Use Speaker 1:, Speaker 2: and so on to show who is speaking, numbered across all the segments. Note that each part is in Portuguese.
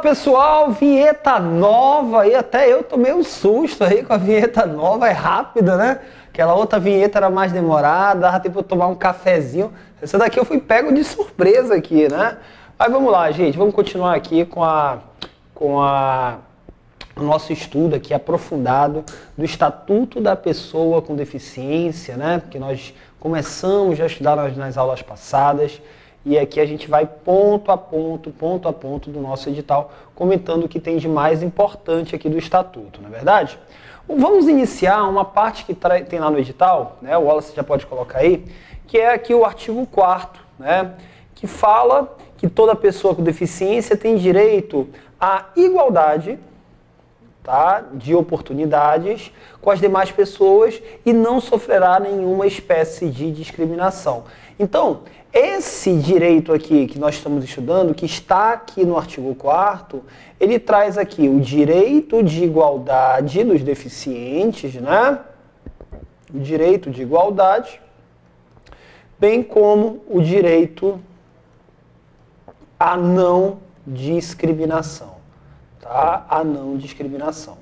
Speaker 1: pessoal, vinheta nova aí, até eu tomei um susto aí com a vinheta nova, é rápida, né? Aquela outra vinheta era mais demorada, dava tempo de tomar um cafezinho. Essa daqui eu fui pego de surpresa aqui, né? Mas vamos lá, gente, vamos continuar aqui com o nosso estudo aqui aprofundado do Estatuto da Pessoa com Deficiência, né? Porque nós começamos já a estudar nas aulas passadas. E aqui a gente vai ponto a ponto do nosso edital, comentando o que tem de mais importante aqui do Estatuto, não é verdade? Vamos iniciar uma parte que tem lá no edital, né? O Wallace já pode colocar aí, que é aqui o artigo 4º, né? Que fala que toda pessoa com deficiência tem direito à igualdade, tá, de oportunidades com as demais pessoas e não sofrerá nenhuma espécie de discriminação. Então, esse direito aqui que nós estamos estudando, que está aqui no artigo 4º, ele traz aqui o direito de igualdade dos deficientes, né? O direito de igualdade, bem como o direito à não discriminação, tá? A não discriminação.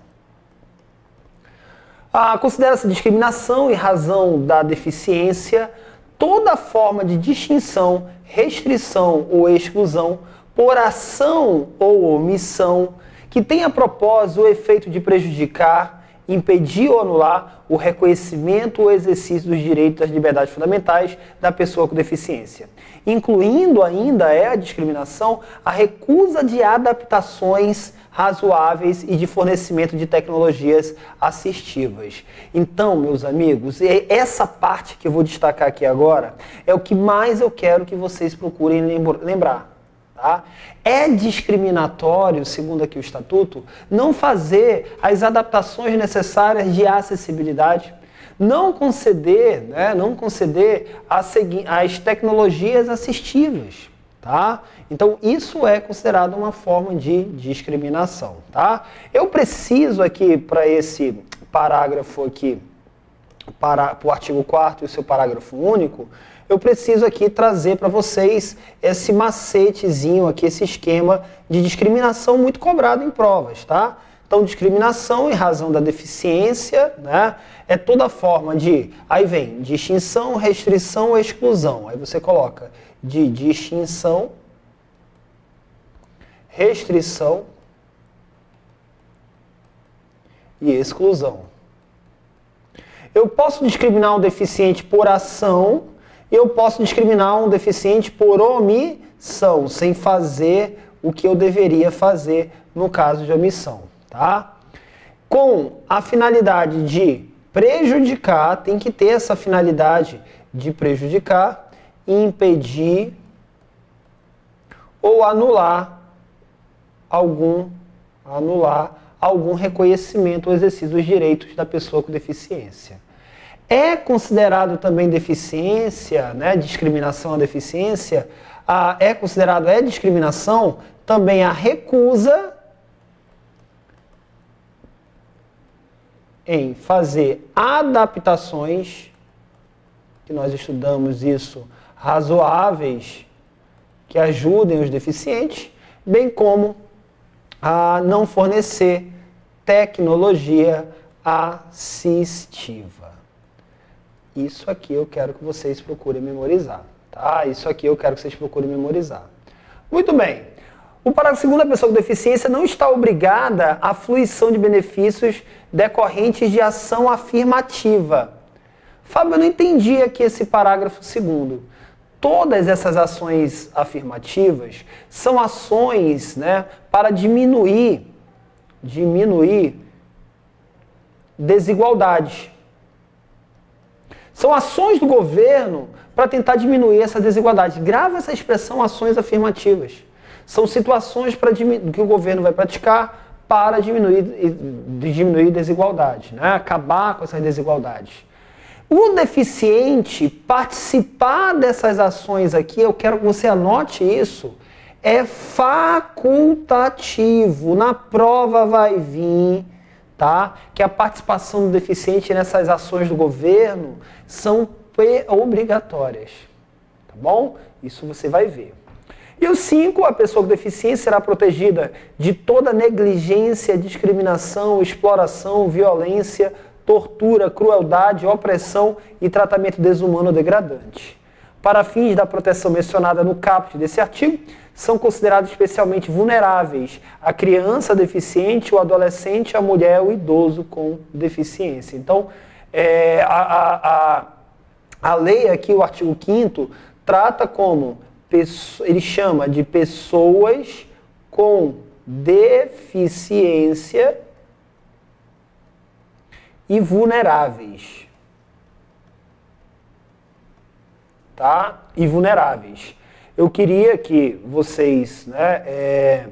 Speaker 1: Considera-se discriminação em razão da deficiência toda forma de distinção, restrição ou exclusão por ação ou omissão que tenha a propósito o efeito de prejudicar, impedir ou anular o reconhecimento ou exercício dos direitos das liberdades fundamentais da pessoa com deficiência, incluindo ainda a discriminação a recusa de adaptações razoáveis e de fornecimento de tecnologias assistivas. Então, meus amigos, essa parte que eu vou destacar aqui agora é o que mais eu quero que vocês procurem lembrar. Tá? É discriminatório, segundo aqui o Estatuto, não fazer as adaptações necessárias de acessibilidade, não conceder, né, as tecnologias assistivas. Tá? Então, isso é considerado uma forma de discriminação. Tá? Eu preciso aqui, para esse parágrafo aqui, para o artigo 4º e o seu parágrafo único, eu preciso aqui trazer para vocês esse macetezinho aqui, esse esquema de discriminação muito cobrado em provas, tá? Então, discriminação em razão da deficiência, né? É toda forma de... Aí vem distinção, restrição ou exclusão. Aí você coloca de distinção, restrição e exclusão. Eu posso discriminar um deficiente por ação e eu posso discriminar um deficiente por omissão, sem fazer o que eu deveria fazer no caso de omissão, tá? Com a finalidade de prejudicar, tem que ter essa finalidade de prejudicar, impedir ou anular algum reconhecimento ou exercício dos direitos da pessoa com deficiência. É considerado também deficiência, né, discriminação à deficiência, é discriminação também a recusa em fazer adaptações, que nós estudamos isso, razoáveis, que ajudem os deficientes, bem como a não fornecer tecnologia assistiva. Isso aqui eu quero que vocês procurem memorizar, tá? Isso aqui eu quero que vocês procurem memorizar. Muito bem. O parágrafo 2º, a pessoa com deficiência não está obrigada à fruição de benefícios decorrentes de ação afirmativa. Fábio, eu não entendi aqui esse parágrafo 2º. Todas essas ações afirmativas são ações, né, para diminuir desigualdade. São ações do governo para tentar diminuir essa desigualdade. Grava essa expressão, ações afirmativas. São situações que o governo vai praticar para diminuir desigualdade, né? Acabar com essas desigualdades. O deficiente participar dessas ações aqui, eu quero que você anote isso, é facultativo. Na prova vai vir, tá? Que a participação do deficiente nessas ações do governo são obrigatórias, tá bom? Isso você vai ver. E o 5, a pessoa com deficiência será protegida de toda negligência, discriminação, exploração, violência, tortura, crueldade, opressão e tratamento desumano ou degradante. Para fins da proteção mencionada no caput desse artigo, são considerados especialmente vulneráveis a criança deficiente, o adolescente, a mulher, o idoso com deficiência. Então, a lei aqui, o artigo 5º, trata como, ele chama de pessoas com deficiência e vulneráveis. Tá? E vulneráveis. Eu queria que vocês, né,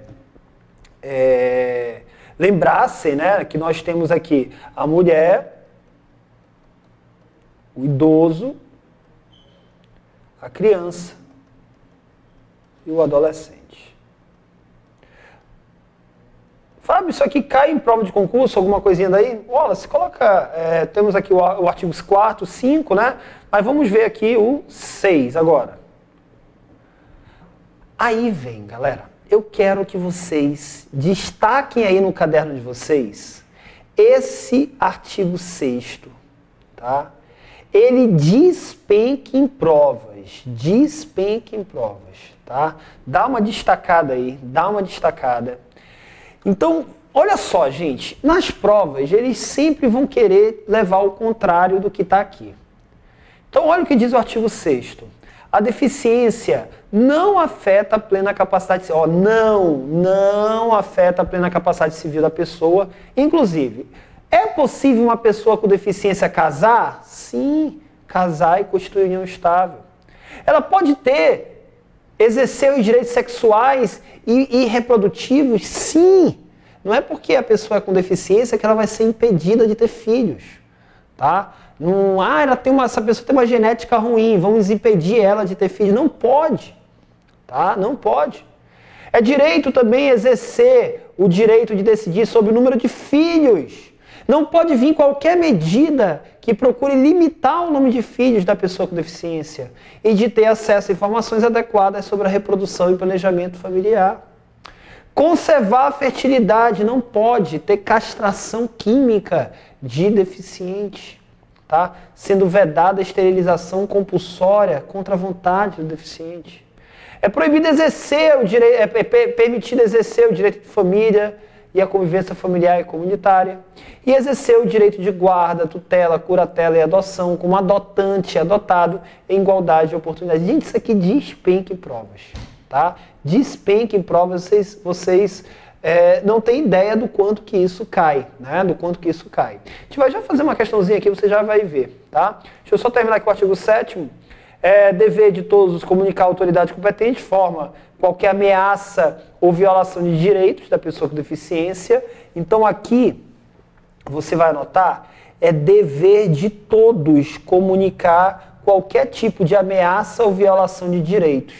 Speaker 1: lembrassem, né, que nós temos aqui a mulher, o idoso, a criança e o adolescente. Fábio, isso aqui cai em prova de concurso, alguma coisinha daí? Wallace, coloca, temos aqui o artigo 4º, 5, né? Mas vamos ver aqui o 6 agora. Aí vem, galera, eu quero que vocês destaquem aí no caderno de vocês esse artigo 6º, tá? Ele despenca em provas, tá? Dá uma destacada aí, dá uma destacada. Então, olha só, gente, nas provas eles sempre vão querer levar o contrário do que está aqui. Então, olha o que diz o artigo 6º. A deficiência não afeta a plena capacidade civil. Não afeta a plena capacidade civil da pessoa. Inclusive, é possível uma pessoa com deficiência casar? Sim, casar e constituir união estável. Ela pode exercer os direitos sexuais e reprodutivos? Sim. Não é porque a pessoa é com deficiência que ela vai ser impedida de ter filhos. Tá? Não, essa pessoa tem uma genética ruim, vamos impedir ela de ter filhos. Não pode. Tá? Não pode. É direito também exercer o direito de decidir sobre o número de filhos. Não pode vir qualquer medida que procure limitar o número de filhos da pessoa com deficiência e de ter acesso a informações adequadas sobre a reprodução e planejamento familiar. Conservar a fertilidade, não pode ter castração química de deficiente, tá? Sendo vedada a esterilização compulsória contra a vontade do deficiente. É proibido exercer o direito, permitido exercer o direito de família e a convivência familiar e comunitária, e exercer o direito de guarda, tutela, curatela e adoção como adotante e adotado em igualdade de oportunidade. Gente, isso aqui despenca em provas, tá? Despenca em provas, vocês não têm ideia do quanto que isso cai, né? Do quanto que isso cai. A gente vai já fazer uma questãozinha aqui, você já vai ver, tá? Deixa eu só terminar aqui o artigo 7º. Dever de todos comunicar à autoridade competente, forma qualquer ameaça ou violação de direitos da pessoa com deficiência. Então aqui, você vai anotar, é dever de todos comunicar qualquer tipo de ameaça ou violação de direitos.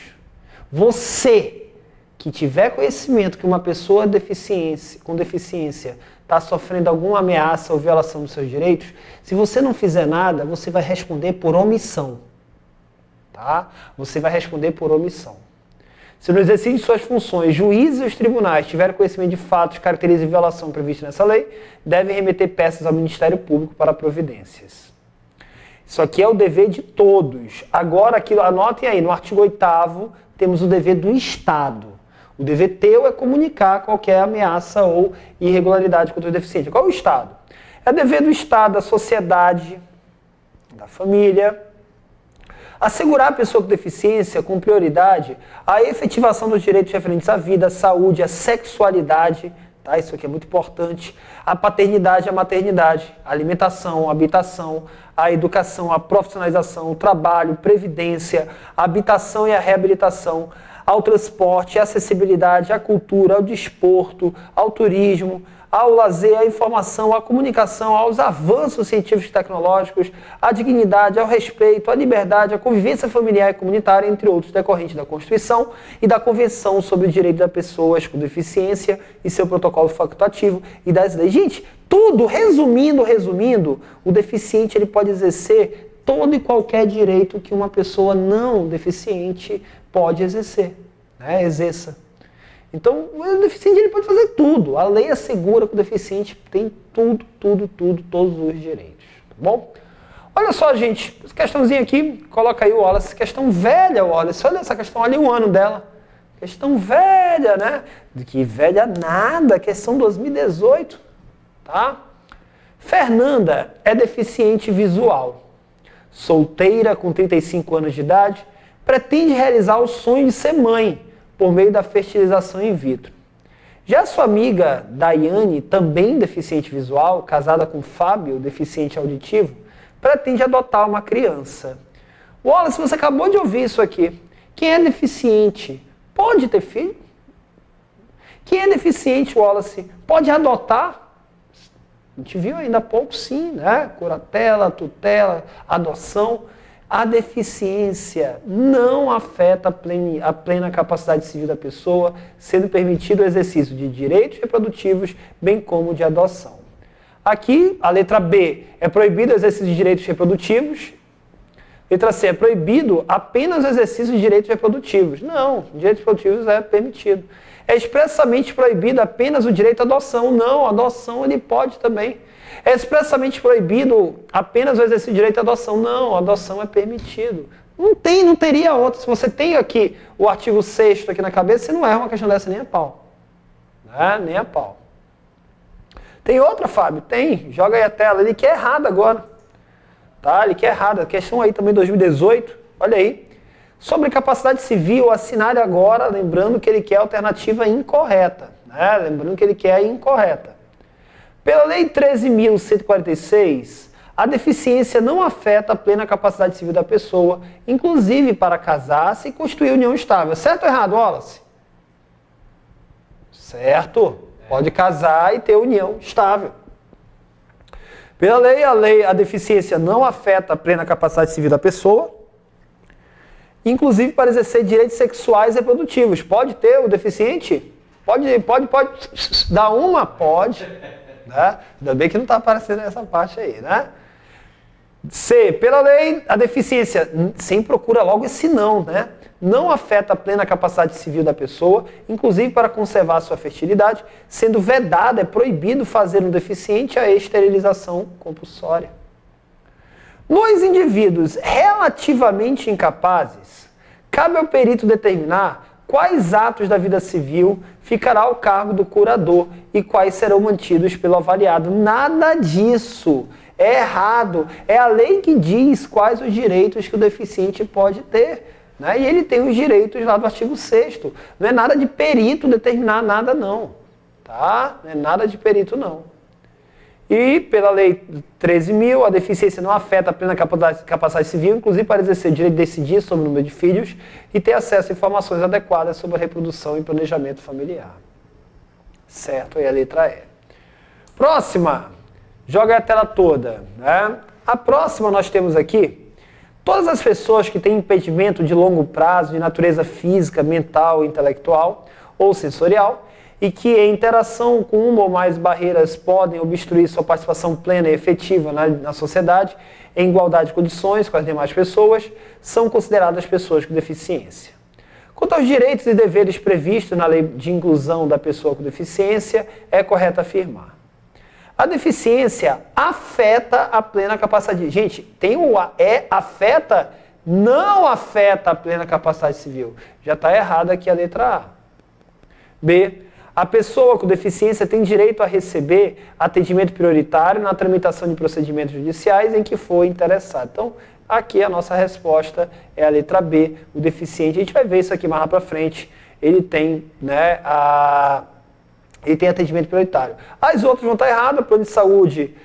Speaker 1: Você que tiver conhecimento que uma pessoa com deficiência está sofrendo alguma ameaça ou violação dos seus direitos, se você não fizer nada, você vai responder por omissão. Tá? Você vai responder por omissão. Se no exercício de suas funções, juízes e os tribunais tiverem conhecimento de fatos que caracterizem violação prevista nessa lei, devem remeter peças ao Ministério Público para providências. Isso aqui é o dever de todos. Agora, aqui, anotem aí, no artigo 8º, temos o dever do Estado. O dever teu é comunicar qualquer ameaça ou irregularidade contra o deficiente. Qual é o Estado? É dever do Estado, da sociedade, da família, assegurar a pessoa com deficiência, com prioridade, a efetivação dos direitos referentes à vida, à saúde, à sexualidade, tá? Isso aqui é muito importante, a paternidade, a maternidade, a alimentação, a habitação, a educação, a profissionalização, o trabalho, previdência, a habitação e a reabilitação, ao transporte, à acessibilidade, à cultura, ao desporto, ao turismo, ao lazer, à informação, à comunicação, aos avanços científicos e tecnológicos, à dignidade, ao respeito, à liberdade, à convivência familiar e comunitária, entre outros, decorrentes da Constituição e da Convenção sobre o Direito das Pessoas com Deficiência e seu protocolo facultativo e das leis. Gente, tudo, resumindo, o deficiente ele pode exercer todo e qualquer direito que uma pessoa não deficiente pode exercer. né? Exerça. Então, o deficiente ele pode fazer tudo. A lei assegura que o deficiente tem tudo, todos os direitos. Tá bom? Olha só, gente, essa questãozinha aqui, coloca aí o Wallace, questão velha, Wallace. Olha essa questão, olha o ano dela. Questão velha, né? De que velha nada, questão 2018. Tá? Fernanda é deficiente visual. Solteira, com 35 anos de idade, pretende realizar o sonho de ser mãe por meio da fertilização in vitro. Já sua amiga Daiane, também deficiente visual, casada com Fábio, deficiente auditivo, pretende adotar uma criança. Wallace, você acabou de ouvir isso aqui. Quem é deficiente pode ter filho? Quem é deficiente, Wallace, pode adotar? A gente viu ainda há pouco, sim, né? Curatela, tutela, adoção. A deficiência não afeta a plena capacidade civil da pessoa, sendo permitido o exercício de direitos reprodutivos, bem como de adoção. Aqui, a letra B, é proibido o exercício de direitos reprodutivos. Letra C, é proibido apenas o exercício de direitos reprodutivos. Não, direitos reprodutivos é permitido. É expressamente proibido apenas o direito à adoção. Não, a adoção ele pode também. É expressamente proibido apenas o exercício de direito à adoção. Não, a adoção é permitido. Não teria outra. Se você tem aqui o artigo 6º aqui na cabeça, você não erra uma questão dessa nem a pau. Né? Nem a pau. Tem outra, Fábio? Tem. Joga aí a tela. Ele quer errado agora. Tá? Ele quer errado. A questão aí também 2018. Olha aí. Sobre capacidade civil, assinale agora, lembrando que ele quer a alternativa incorreta. Né? Lembrando que ele quer a incorreta. Pela Lei 13.146, a deficiência não afeta a plena capacidade civil da pessoa, inclusive para casar-se e constituir união estável. Certo ou errado, Wallace? Certo. Pode casar e ter união estável. Pela lei, a deficiência não afeta a plena capacidade civil da pessoa, inclusive para exercer direitos sexuais e reprodutivos. Pode ter o deficiente? Pode dar uma? Pode. Né? Ainda bem que não está aparecendo essa parte aí, né? C. Pela lei, a deficiência, sem procura logo esse não, né? Não afeta a plena capacidade civil da pessoa, inclusive para conservar sua fertilidade, sendo vedada, é proibido fazer no deficiente a esterilização compulsória. Nos indivíduos relativamente incapazes, cabe ao perito determinar quais atos da vida civil ficará ao cargo do curador e quais serão mantidos pelo avaliado. Nada disso é errado. É a lei que diz quais os direitos que o deficiente pode ter. Né? E ele tem os direitos lá do artigo 6º. Não é nada de perito determinar nada, não. Tá? Não é nada de perito, não. E pela Lei 13.000, a deficiência não afeta a plena capacidade civil, inclusive para exercer o direito de decidir sobre o número de filhos e ter acesso a informações adequadas sobre a reprodução e planejamento familiar. Certo? Aí a letra E. Próxima. Joga a tela toda. Né? A próxima nós temos aqui, todas as pessoas que têm impedimento de longo prazo de natureza física, mental, intelectual ou sensorial, e que em interação com uma ou mais barreiras podem obstruir sua participação plena e efetiva na sociedade, em igualdade de condições com as demais pessoas, são consideradas pessoas com deficiência. Quanto aos direitos e deveres previstos na Lei de Inclusão da Pessoa com Deficiência, é correto afirmar: a deficiência afeta a plena capacidade. Gente, tem o afeta, não afeta a plena capacidade civil. Já está errado aqui a letra A. B. A pessoa com deficiência tem direito a receber atendimento prioritário na tramitação de procedimentos judiciais em que for interessado. Então, aqui a nossa resposta é a letra B, o deficiente. A gente vai ver isso aqui mais lá para frente. Ele tem, né, ele tem atendimento prioritário. As outras vão estar erradas. Plano de saúde,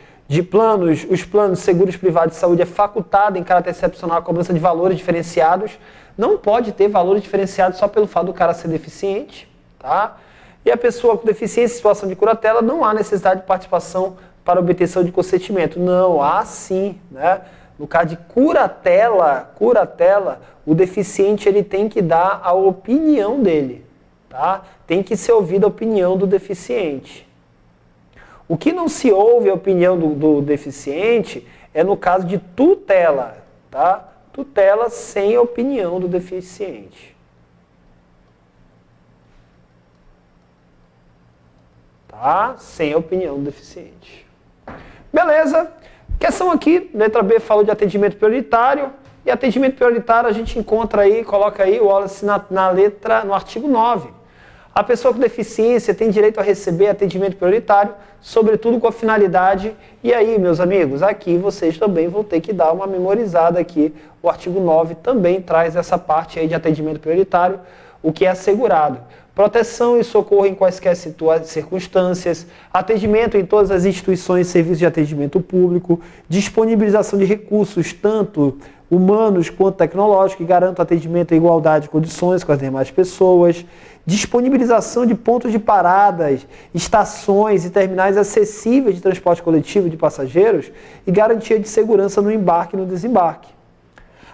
Speaker 1: os planos de seguros privados de saúde é facultado em caráter excepcional a cobrança de valores diferenciados. Não pode ter valores diferenciados só pelo fato do cara ser deficiente, tá? E a pessoa com deficiência em situação de curatela não há necessidade de participação para obtenção de consentimento. Não, há sim, né? No caso de curatela, o deficiente ele tem que dar a opinião dele, tá? Tem que ser ouvida a opinião do deficiente. O que não se ouve a opinião do deficiente é no caso de tutela, tá? Tutela sem a opinião do deficiente. tá? Sem a opinião do deficiente. Beleza? Questão aqui, letra B falou de atendimento prioritário. E atendimento prioritário a gente encontra aí, coloca aí o Wallace no artigo 9. A pessoa com deficiência tem direito a receber atendimento prioritário, sobretudo com a finalidade. E aí, meus amigos, aqui vocês também vão ter que dar uma memorizada aqui. O artigo 9 também traz essa parte aí de atendimento prioritário, o que é assegurado. Proteção e socorro em quaisquer circunstâncias, atendimento em todas as instituições e serviços de atendimento público, disponibilização de recursos, tanto humanos quanto tecnológicos, que garantam atendimento em igualdade de condições com as demais pessoas, disponibilização de pontos de paradas, estações e terminais acessíveis de transporte coletivo de passageiros e garantia de segurança no embarque e no desembarque.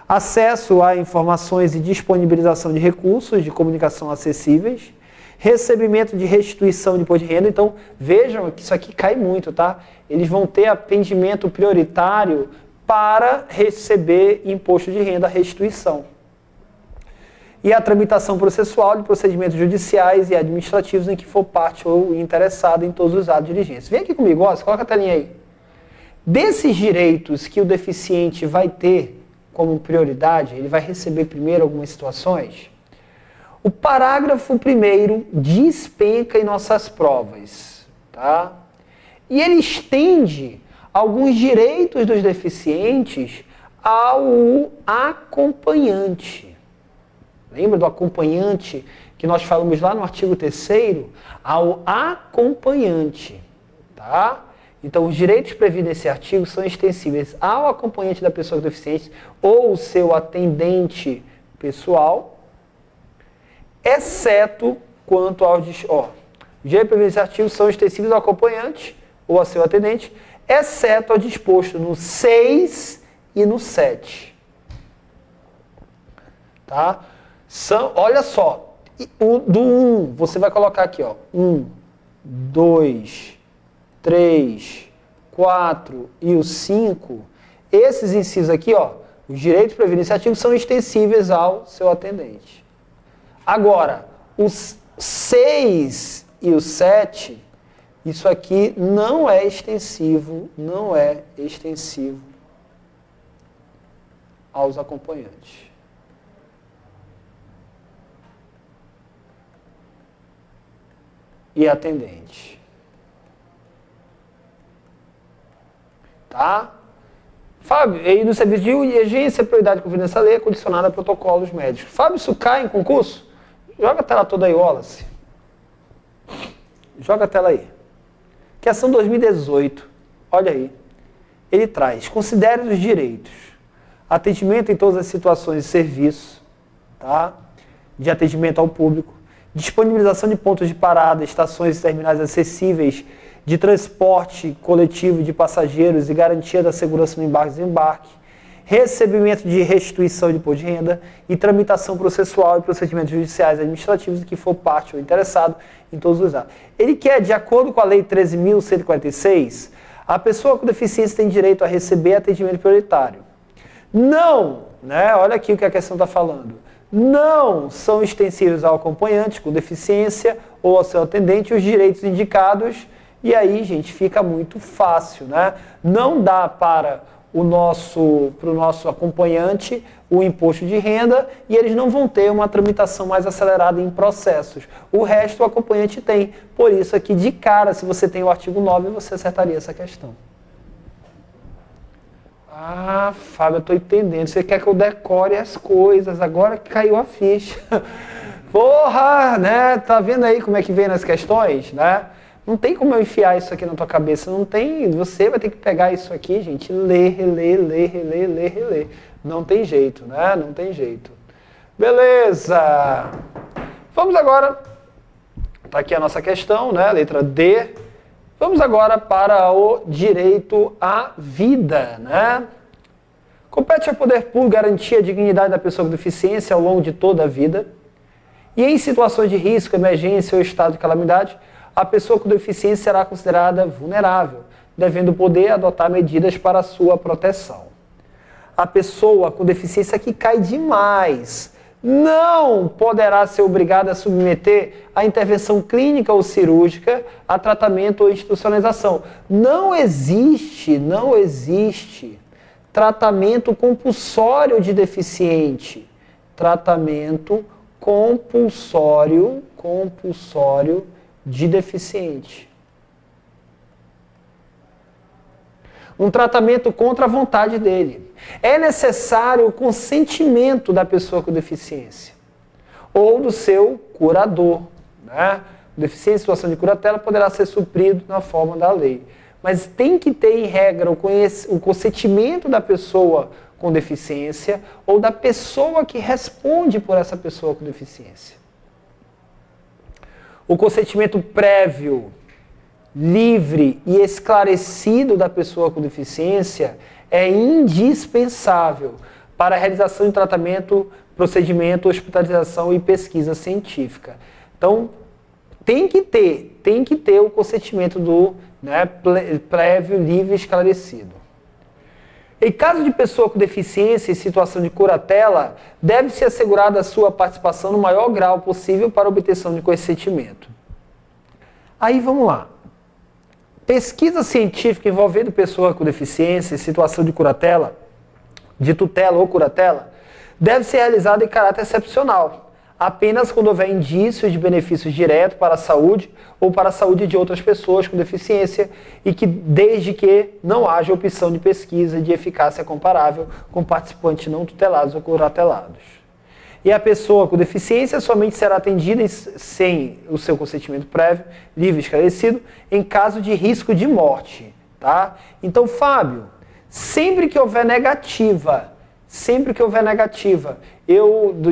Speaker 1: Acesso a informações e disponibilização de recursos de comunicação acessíveis, recebimento de restituição de imposto de renda. Então, vejam que isso aqui cai muito, tá? Eles vão ter atendimento prioritário para receber imposto de renda, restituição. E a tramitação processual de procedimentos judiciais e administrativos em que for parte ou interessado em todos os atos de diligência. Vem aqui comigo, ó, coloca a telinha aí. Desses direitos que o deficiente vai ter como prioridade, ele vai receber primeiro algumas situações. O parágrafo 1º despenca em nossas provas, tá? E ele estende alguns direitos dos deficientes ao acompanhante. Lembra do acompanhante que nós falamos lá no artigo 3º? Ao acompanhante, tá? Então, os direitos previstos nesse artigo são extensíveis ao acompanhante da pessoa com deficiência ou seu atendente pessoal, exceto quanto aos... Os direitos previstos nesse artigo são extensíveis ao acompanhante ou ao seu atendente, exceto ao disposto no 6 e no 7. Tá? Olha só, do 1, você vai colocar aqui, ó, 1, 2... 3, 4 e o 5, esses incisos aqui, ó, os direitos previstos nesse artigo são extensíveis ao seu atendente. Agora, os 6 e o 7, isso aqui não é extensivo aos acompanhantes. E atendente. Tá? Fábio, aí no serviço de urgência, prioridade conforme essa lei é condicionada a protocolos médicos. Fábio, isso cai em concurso? Joga a tela toda aí, Wallace. Joga a tela aí. Questão 2018. Olha aí. Ele traz, considere os direitos. Atendimento em todas as situações de serviço, tá? De atendimento ao público. Disponibilização de pontos de parada, estações e terminais acessíveis de transporte coletivo de passageiros e garantia da segurança no embarque e desembarque, recebimento de restituição de imposto de renda e tramitação processual e procedimentos judiciais e administrativos de que for parte ou interessado em todos os atos. Ele quer, de acordo com a Lei 13.146, a pessoa com deficiência tem direito a receber atendimento prioritário. Não, né? Olha aqui o que a questão está falando. Não são extensíveis ao acompanhante com deficiência ou ao seu atendente os direitos indicados. E aí, gente, fica muito fácil, né? Não dá para o nosso acompanhante o imposto de renda e eles não vão ter uma tramitação mais acelerada em processos. O resto o acompanhante tem. Por isso aqui, de cara, se você tem o artigo 9, você acertaria essa questão. Ah, Fábio, eu estou entendendo. Você quer que eu decore as coisas, agora que caiu a ficha. Porra, né? Tá vendo aí como é que vem nas questões, né? Não tem como eu enfiar isso aqui na tua cabeça, não tem, você vai ter que pegar isso aqui, gente, ler, reler, ler, reler, ler, reler. Não tem jeito, né? Não tem jeito. Beleza! Vamos agora, tá aqui a nossa questão, né? Letra D. Vamos agora para o direito à vida, né? Compete ao poder público garantir a dignidade da pessoa com deficiência ao longo de toda a vida. E em situações de risco, emergência ou estado de calamidade, a pessoa com deficiência será considerada vulnerável, devendo poder adotar medidas para a sua proteção. A pessoa com deficiência aqui cai demais. não poderá ser obrigado a submeter a intervenção clínica ou cirúrgica, a tratamento ou institucionalização. Não existe tratamento compulsório de deficiente. Tratamento compulsório de deficiente. Um tratamento contra a vontade dele. É necessário o consentimento da pessoa com deficiência ou do seu curador. Né? Deficiência em situação de curatela poderá ser suprido na forma da lei. Mas tem que ter, em regra, o consentimento da pessoa com deficiência ou da pessoa que responde por essa pessoa com deficiência. O consentimento prévio, livre e esclarecido da pessoa com deficiência é indispensável para a realização de tratamento, procedimento, hospitalização e pesquisa científica. Então, tem que ter o consentimento do prévio, livre e esclarecido. Em caso de pessoa com deficiência em situação de curatela, deve-se assegurar a sua participação no maior grau possível para a obtenção de consentimento. Aí vamos lá. Pesquisa científica envolvendo pessoa com deficiência em situação de curatela, de tutela ou curatela, deve ser realizada em caráter excepcional, apenas quando houver indícios de benefícios diretos para a saúde ou para a saúde de outras pessoas com deficiência e que desde que não haja opção de pesquisa de eficácia comparável com participantes não tutelados ou curatelados. E a pessoa com deficiência somente será atendida sem o seu consentimento prévio, livre e esclarecido, em caso de risco de morte. Tá? Então, Fábio, sempre que houver negativa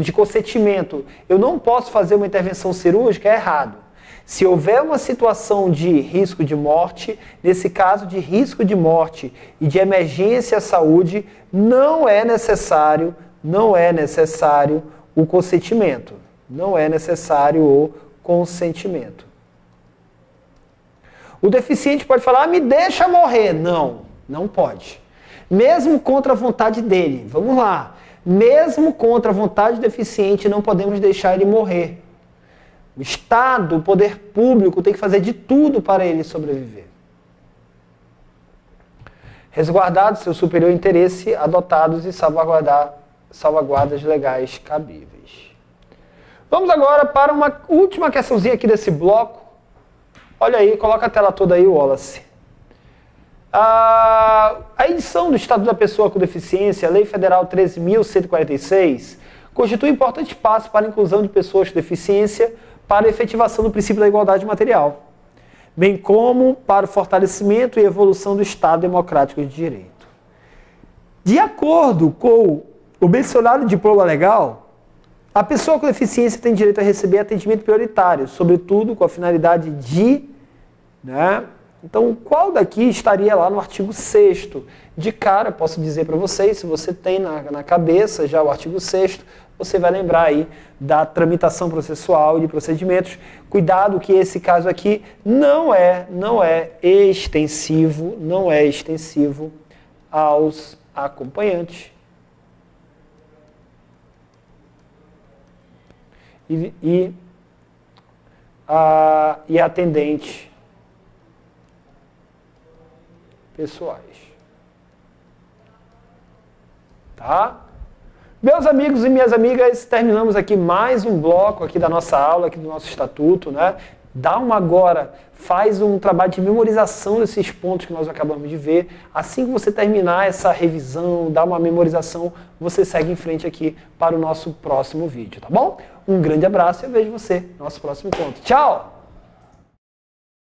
Speaker 1: de consentimento, eu não posso fazer uma intervenção cirúrgica, é errado. Se houver uma situação de risco de morte, nesse caso de risco de morte e de emergência à saúde, não é necessário o consentimento. Não é necessário o consentimento. O deficiente pode falar, me deixa morrer. Não, não pode. Mesmo contra a vontade dele. Vamos lá. Mesmo contra a vontade do deficiente, não podemos deixar ele morrer. O Estado, o poder público, tem que fazer de tudo para ele sobreviver. Resguardado seu superior interesse, adotados e salvaguardas legais cabíveis. Vamos agora para uma última questãozinha aqui desse bloco. Olha aí, coloca a tela toda aí, Wallace. A edição do Estatuto da Pessoa com Deficiência, a Lei Federal 13.146, constitui um importante passo para a inclusão de pessoas com deficiência para a efetivação do princípio da igualdade material, bem como para o fortalecimento e evolução do Estado democrático de direito. De acordo com o mencionado diploma legal, a pessoa com deficiência tem direito a receber atendimento prioritário, sobretudo com a finalidade de... Então, qual daqui estaria lá no artigo 6º? De cara, posso dizer para vocês, se você tem na cabeça já o artigo 6º, você vai lembrar aí da tramitação processual e de procedimentos. Cuidado que esse caso aqui não é extensivo aos acompanhantes. E atendentes pessoais. Tá? Meus amigos e minhas amigas, terminamos aqui mais um bloco aqui da nossa aula, aqui do nosso estatuto, né? Faz um trabalho de memorização desses pontos que nós acabamos de ver. Assim que você terminar essa revisão, dá uma memorização, você segue em frente aqui para o nosso próximo vídeo, tá bom? Um grande abraço e eu vejo você no nosso próximo encontro. Tchau!